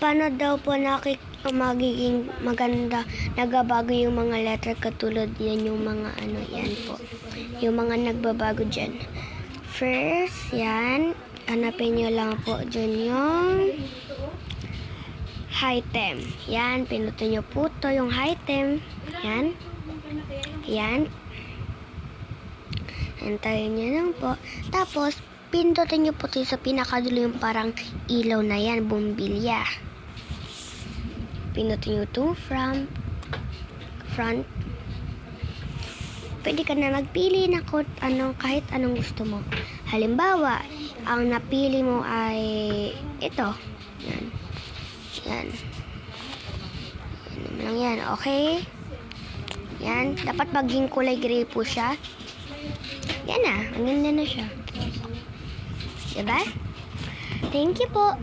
paano daw po magiging maganda, nagbabago yung mga letter katulad yan, yung mga ano, yan po. Yung mga nagbabago dyan. First, yan. Hanapin nyo lang po dyan yung item. Yan, pinutin nyo po to yung item. Yan. Yan. Antayin nyo lang po. Tapos, pindutin nyo po ito sa pinakadulo yung parang ilaw na yan, bumbilya. Pindutin nyo ito from front. Pwede ka na magpili na kahit anong gusto mo. Halimbawa, ang napili mo ay ito. Yan. Yan. Yan lang yan. Okay? Yan. Dapat maging kulay gray po siya. Yan na. Ang ganda na siya. Diba? Thank you po.